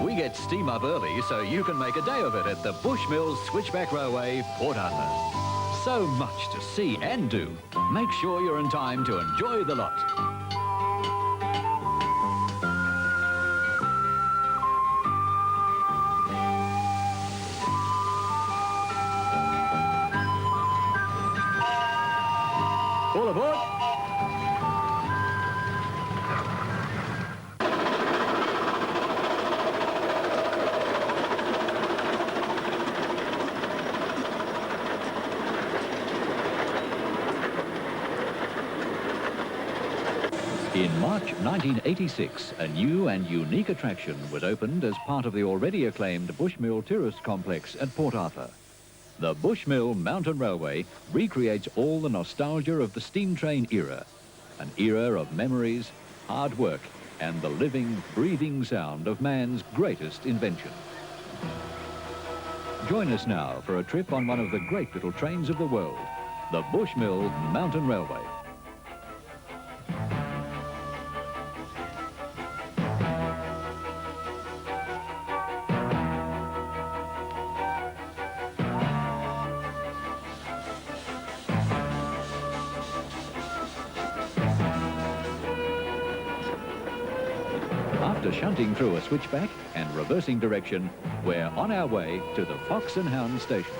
We get steam up early so you can make a day of it at the Bushmill Switchback Railway, Port Arthur. So much to see and do. Make sure you're in time to enjoy the lot. All aboard! In March 1986, a new and unique attraction was opened as part of the already acclaimed Bushmill Tourist Complex at Port Arthur. The Bushmill Mountain Railway recreates all the nostalgia of the steam train era, an era of memories, hard work, and the living, breathing sound of man's greatest invention. Join us now for a trip on one of the great little trains of the world, the Bushmill Mountain Railway. After shunting through a switchback and reversing direction, we're on our way to the Fox and Hound station.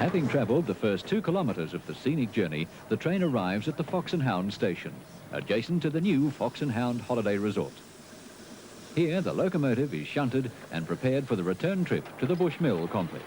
Having travelled the first 2 kilometres of the scenic journey, the train arrives at the Fox and Hound station, adjacent to the new Fox and Hound holiday resort. Here, the locomotive is shunted and prepared for the return trip to the Bushmill complex.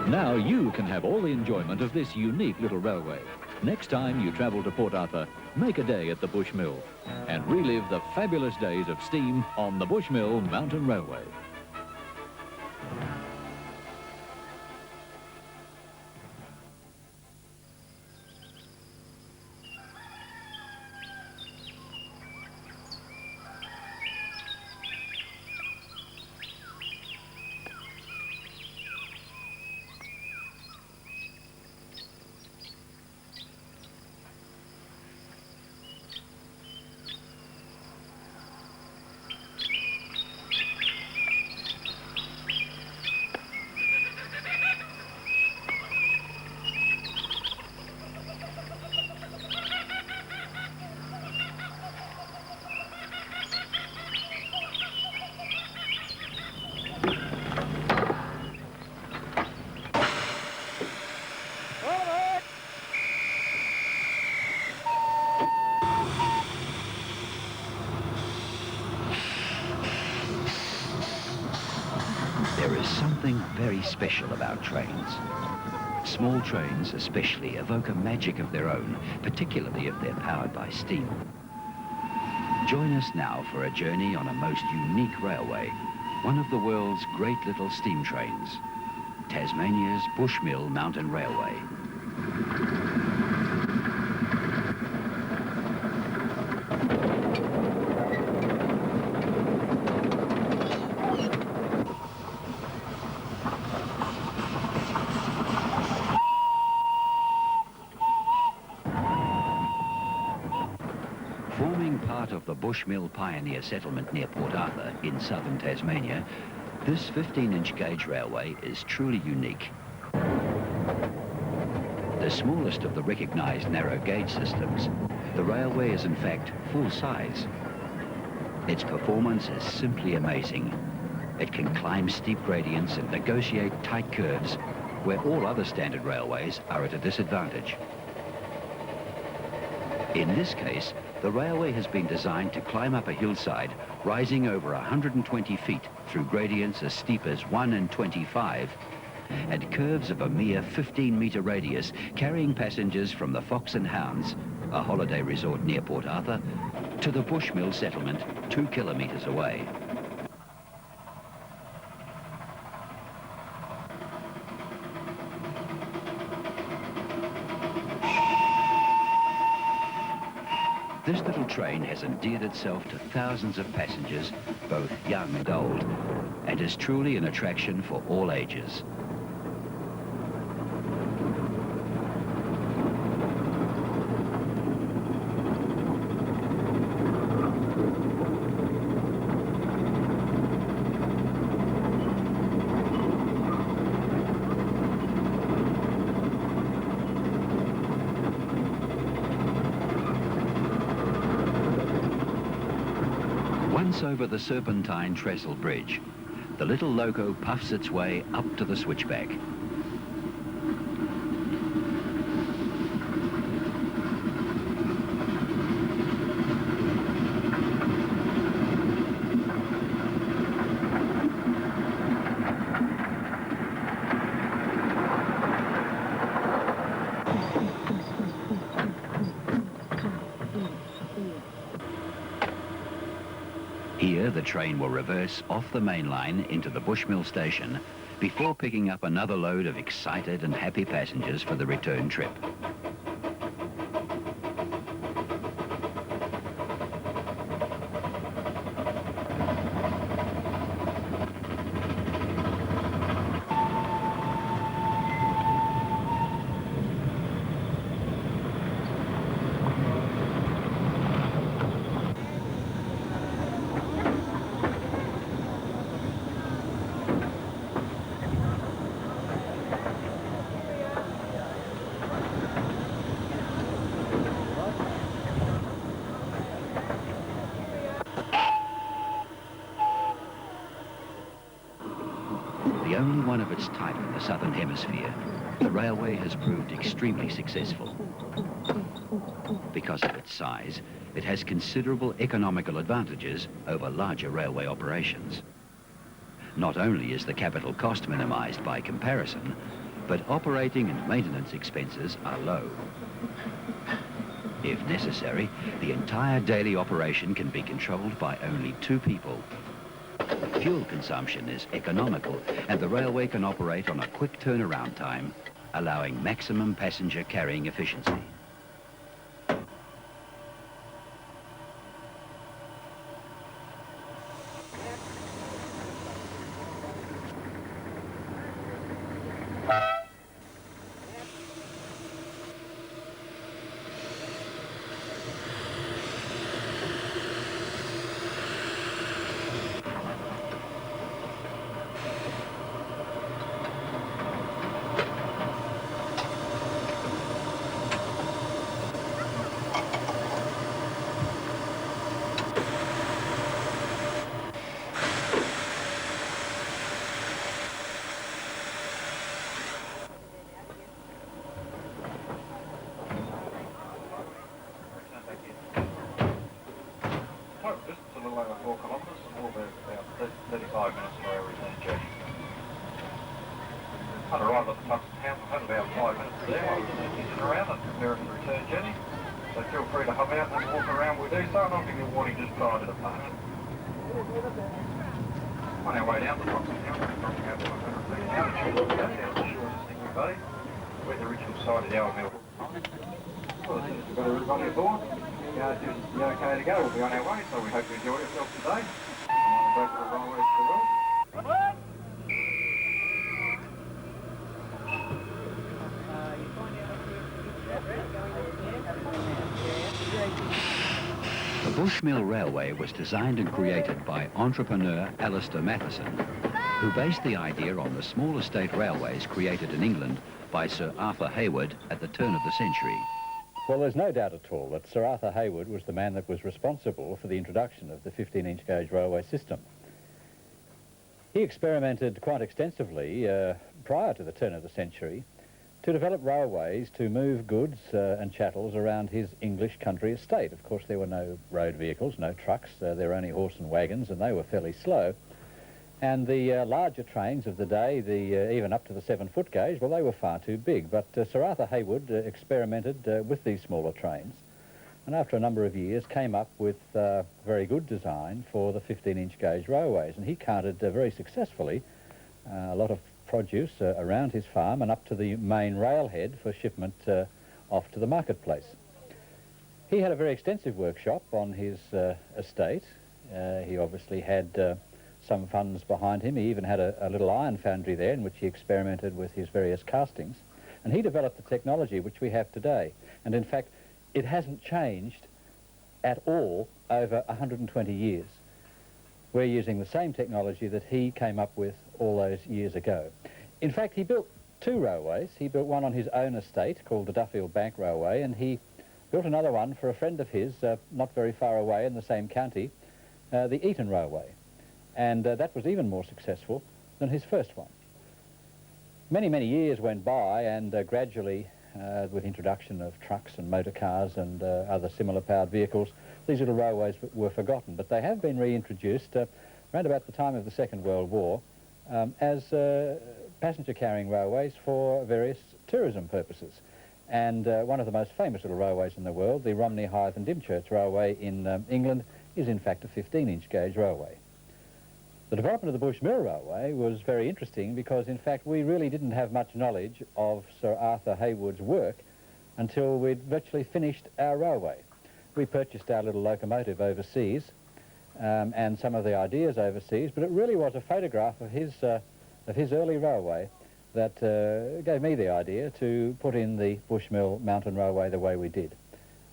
Now you can have all the enjoyment of this unique little railway. Next time you travel to Port Arthur, make a day at the Bushmill and relive the fabulous days of steam on the Bushmill Mountain Railway. There is something very special about trains. Small trains especially evoke a magic of their own, particularly if they're powered by steam. Join us now for a journey on a most unique railway, one of the world's great little steam trains, Tasmania's Bushmill Mountain Railway. Forming part of the Bushmill pioneer settlement near Port Arthur in southern Tasmania, this 15-inch gauge railway is truly unique. The smallest of the recognised narrow gauge systems, the railway is in fact full size. Its performance is simply amazing. It can climb steep gradients and negotiate tight curves where all other standard railways are at a disadvantage. In this case, the railway has been designed to climb up a hillside, rising over 120 feet through gradients as steep as 1 in 25, and curves of a mere 15-metre radius, carrying passengers from the Fox and Hounds, a holiday resort near Port Arthur, to the Bushmill settlement 2 kilometres away. This little train has endeared itself to thousands of passengers, both young and old, and is truly an attraction for all ages. Once over the serpentine trestle bridge, the little loco puffs its way up to the switchback. Here, the train will reverse off the main line into the Bushmill station before picking up another load of excited and happy passengers for the return trip. The only one of its type in the Southern Hemisphere, the railway has proved extremely successful. Because of its size, it has considerable economical advantages over larger railway operations. Not only is the capital cost minimised by comparison, but operating and maintenance expenses are low. If necessary, the entire daily operation can be controlled by only 2 people. Fuel consumption is economical, and the railway can operate on a quick turnaround time, allowing maximum passenger carrying efficiency. Distance a little over 4 kilometres and we'll be about 35 minutes for our return journey. I'd arrived at the Tasman Peninsula, had about 5 minutes there while I was hitching around and preparing the return journey. So feel free to hub out and walk around with do so, and I'll give you a warning just prior to departure. On our way down to the Tasman Peninsula, crossing over 100 feet altitude, down the shore of Stingray Bay, where the original site of the old mill. Well, as soon as we've got everybody aboard, just be okay to go. We'll be on our way, so we hope you enjoy yourself today. And we'll go for the railways to the well. The Bushmill Railway was designed and created by entrepreneur Alistair Matheson, who based the idea on the small estate railways created in England by Sir Arthur Hayward at the turn of the century. Well, there's no doubt at all that Sir Arthur Hayward was the man that was responsible for the introduction of the 15-inch gauge railway system. He experimented quite extensively prior to the turn of the century to develop railways to move goods and chattels around his English country estate. Of course, there were no road vehicles, no trucks, there were only horse and wagons, and they were fairly slow. And the larger trains of the day, even up to the 7-foot gauge, well, they were far too big. But Sir Arthur Hayward experimented with these smaller trains, and after a number of years came up with a very good design for the 15-inch gauge railways. And he carted very successfully a lot of produce around his farm and up to the main railhead for shipment off to the marketplace. He had a very extensive workshop on his estate. He obviously had some funds behind him. He even had a little iron foundry there in which he experimented with his various castings. And he developed the technology which we have today. And in fact, it hasn't changed at all over 120 years. We're using the same technology that he came up with all those years ago. In fact, he built 2 railways. He built one on his own estate called the Duffield Bank Railway, and he built another one for a friend of his not very far away in the same county, the Eton Railway. And that was even more successful than his first one. Many, many years went by, and gradually, with introduction of trucks and motor cars and other similar powered vehicles, these little railways were forgotten. But they have been reintroduced around about the time of the Second World War as passenger carrying railways for various tourism purposes. And one of the most famous little railways in the world, the Romney, Hythe and Dymchurch Railway in England, is in fact a 15-inch gauge railway. The development of the Bushmill Railway was very interesting because, in fact, we really didn't have much knowledge of Sir Arthur Hayward's work until we'd virtually finished our railway. We purchased our little locomotive overseas and some of the ideas overseas, but it really was a photograph of his early railway that gave me the idea to put in the Bushmill Mountain Railway the way we did.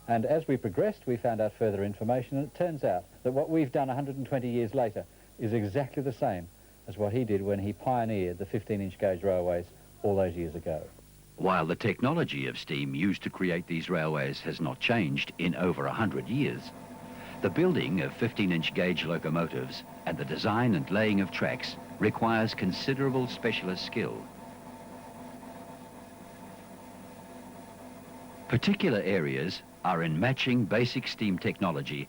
And as we progressed, we found out further information, and it turns out that what we've done 120 years later is exactly the same as what he did when he pioneered the 15-inch gauge railways all those years ago. While the technology of steam used to create these railways has not changed in over 100 years, the building of 15-inch gauge locomotives and the design and laying of tracks requires considerable specialist skill. Particular areas are in matching basic steam technology,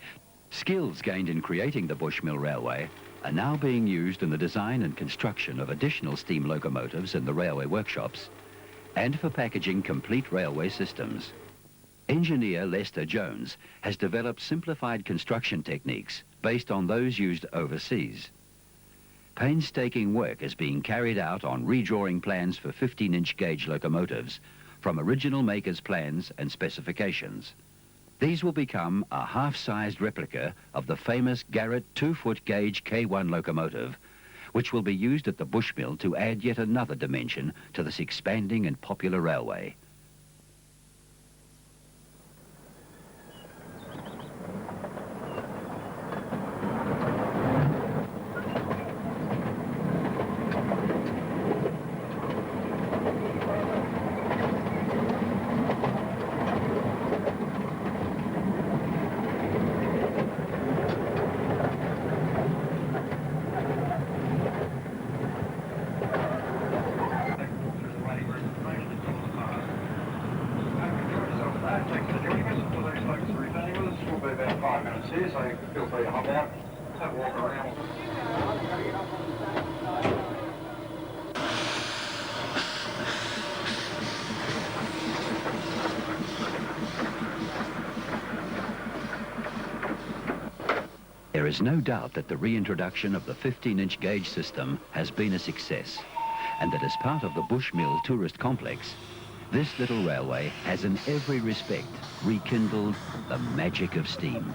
skills gained in creating the Bushmill Railway, are now being used in the design and construction of additional steam locomotives in the railway workshops and for packaging complete railway systems. Engineer Lester Jones has developed simplified construction techniques based on those used overseas. Painstaking work is being carried out on redrawing plans for 15-inch gauge locomotives from original makers' plans and specifications. These will become a half-sized replica of the famous Garrett 2-foot gauge K1 locomotive, which will be used at the Bushmill to add yet another dimension to this expanding and popular railway. We'll be about 5 minutes here, so feel free to hop out, have a walk around. There is no doubt that the reintroduction of the 15-inch gauge system has been a success, and that as part of the Bushmill tourist complex, this little railway has in every respect rekindled the magic of steam.